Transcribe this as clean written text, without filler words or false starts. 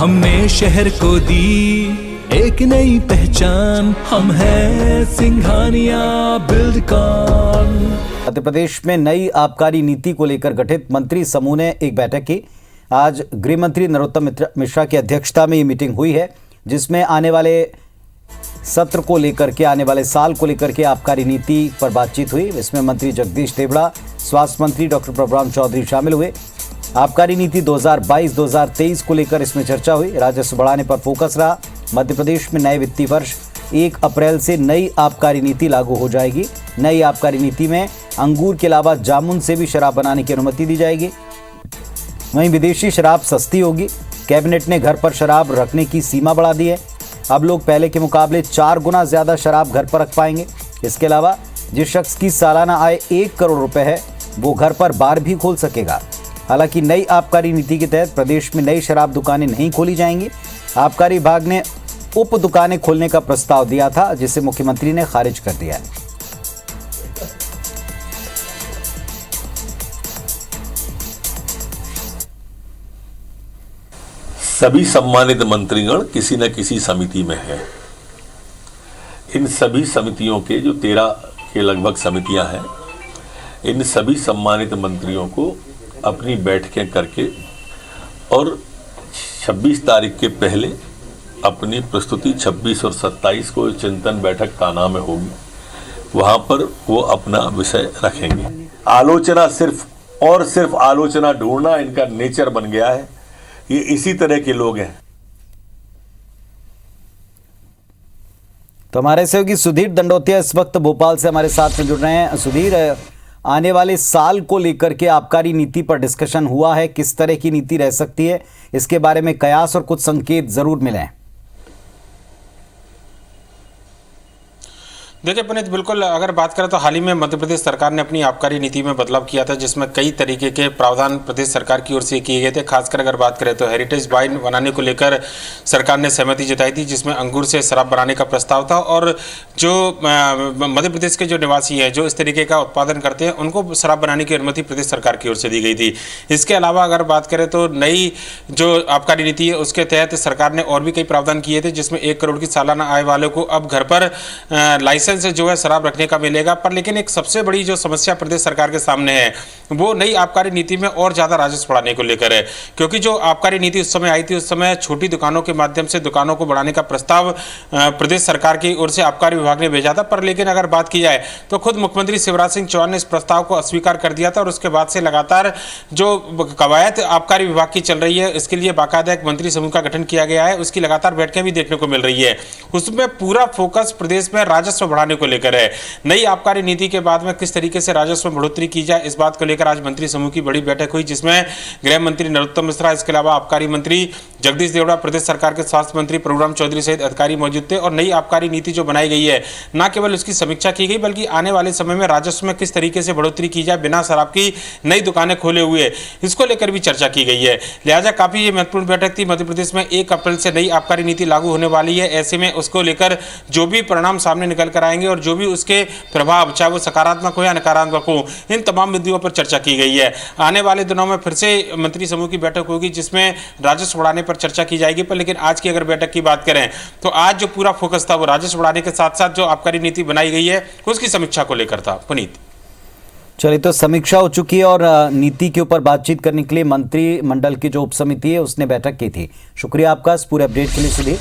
हमने शहर को दी एक नई पहचान, हम हैं सिंघानिया बिल्डकॉन। मध्य प्रदेश में नई आबकारी नीति को लेकर गठित मंत्री समूह ने एक बैठक की। आज गृह मंत्री नरोत्तम मिश्रा की अध्यक्षता में ये मीटिंग हुई है, जिसमें आने वाले सत्र को लेकर के, आने वाले साल को लेकर के आबकारी नीति पर बातचीत हुई। इसमें मंत्री जगदीश देवड़ा, स्वास्थ्य मंत्री डॉक्टर प्रभुराम चौधरी शामिल हुए। आबकारी नीति 2022-2023 को लेकर इसमें चर्चा हुई। राजस्व बढ़ाने पर फोकस रहा। मध्य प्रदेश में नए वित्तीय वर्ष 1 अप्रैल से नई आबकारी नीति लागू हो जाएगी। नई आबकारी नीति में अंगूर के अलावा जामुन से भी शराब बनाने की अनुमति दी जाएगी। वहीं विदेशी शराब सस्ती होगी। कैबिनेट ने घर पर शराब रखने की सीमा बढ़ा दी है। अब लोग पहले के मुकाबले 4 गुना ज़्यादा शराब घर पर रख पाएंगे। इसके अलावा जिस शख्स की सालाना आय 1 करोड़ रुपए है, वो घर पर बार भी खोल सकेगा। हालांकि नई आबकारी नीति के तहत प्रदेश में नई शराब दुकानें नहीं खोली जाएंगी। आबकारी विभाग ने उप दुकानें खोलने का प्रस्ताव दिया था, जिसे मुख्यमंत्री ने खारिज कर दिया है। सभी सम्मानित मंत्रीगण किसी न किसी समिति में हैं। इन सभी समितियों के जो 13 के लगभग समितियां हैं, इन सभी सम्मानित मंत्रियों को अपनी बैठकें करके और 26 तारीख के पहले अपनी प्रस्तुति 26 और 27 को चिंतन बैठक कान्हा में होगी, वहां पर वो अपना विषय रखेंगे। आलोचना सिर्फ और सिर्फ आलोचना ढूंढना इनका नेचर बन गया है। ये इसी तरह के लोग हैं। तो हमारे सहयोगी सुधीर दंडोतिया इस वक्त भोपाल से हमारे साथ में जुड़ रहे हैं। सुधीर, आने वाले साल को लेकर के आबकारी नीति पर डिस्कशन हुआ है, किस तरह की नीति रह सकती है, इसके बारे में कयास और कुछ संकेत जरूर मिले हैं। देखिए पुनीत, बिल्कुल अगर बात करें तो हाल ही में मध्य प्रदेश सरकार ने अपनी आबकारी नीति में बदलाव किया था, जिसमें कई तरीके के प्रावधान प्रदेश सरकार की ओर से किए गए थे। खासकर अगर बात करें तो हेरिटेज वाइन बनाने को लेकर सरकार ने सहमति जताई थी, जिसमें अंगूर से शराब बनाने का प्रस्ताव था। और जो मध्य प्रदेश के जो निवासी हैं, जो इस तरीके का उत्पादन करते हैं, उनको शराब बनाने की अनुमति प्रदेश सरकार की ओर से दी गई थी। इसके अलावा अगर बात करें तो नई जो आबकारी नीति है, उसके तहत सरकार ने और भी कई प्रावधान किए थे, जिसमें 1 करोड़ की सालाना आय वालों को अब घर पर लाइसेंस से जो है शराब रखने का मिलेगा। पर लेकिन एक सबसे बड़ी जो समस्या प्रदेश सरकार के सामने है, वो नई आबकारी नीति में और ज्यादा राजस्व बढ़ाने को लेकर है। क्योंकि जो आबकारी नीति उस समय आई थी, उस समय छोटी दुकानों के माध्यम से दुकानों को बढ़ाने का प्रस्ताव प्रदेश सरकार की ओर से आबकारी विभाग ने भेजा था। पर लेकिन अगर बात की जाए तो खुद मुख्यमंत्री शिवराज सिंह चौहान ने इस प्रस्ताव को अस्वीकार कर दिया था। और उसके बाद से लगातार जो कवायद आबकारी विभाग की चल रही है, इसके लिए बाकायदा एक मंत्री समूह का गठन किया गया है। उसकी लगातार बैठकें भी देखने को मिल रही है। उसमें पूरा फोकस प्रदेश में राजस्व बढ़ाने को लेकर है। नई आबकारी नीति के बाद में किस तरीके से राजस्व में बढ़ोतरी की जाए, इस बात को लेकर आज मंत्री समूह की बड़ी बैठक हुई, जिसमें गृह मंत्री नरोत्तम मिश्रा, इसके अलावा आबकारी मंत्री जगदीश देवड़ा, प्रदेश सरकार के स्वास्थ्य मंत्री प्रभुराम चौधरी सहित अधिकारी मौजूद थे। और नई आबकारी नीति जो बनाई गई है, न केवल उसकी समीक्षा की गई, बल्कि आने वाले समय में राजस्व में किस तरीके से बढ़ोतरी की जाए बिना शराब की नई दुकानें खोले हुए, इसको लेकर भी चर्चा की गई है। लिहाजा काफी ये महत्वपूर्ण बैठक थी। मध्य प्रदेश में 1 अप्रैल से नई आबकारी नीति लागू होने वाली है। ऐसे में उसको लेकर जो भी परिणाम सामने निकल कर आएंगे और जो भी उसके प्रभाव, चाहे वो सकारात्मक हो या नकारात्मक हो, इन तमाम बिंदुओं पर चर्चा की गई है। आने वाले दिनों में फिर से मंत्री समूह की बैठक होगी, जिसमें राजस्व बढ़ाने पर चर्चा की जाएगी। पर लेकिन आज की अगर बैठक की बात करें तो आज जो पूरा फोकस था वो राजस्व बढ़ाने के साथ साथ जो आबकारी नीति बनाई गई है उसकी समीक्षा को लेकर था। पुनीत, चलिए, तो समीक्षा हो चुकी है और नीति के ऊपर बातचीत करने के लिए मंत्रिमंडल की जो उप समिति है उसने बैठक की थी। शुक्रिया आपका इस पूरे अपडेट के लिए सुधीर।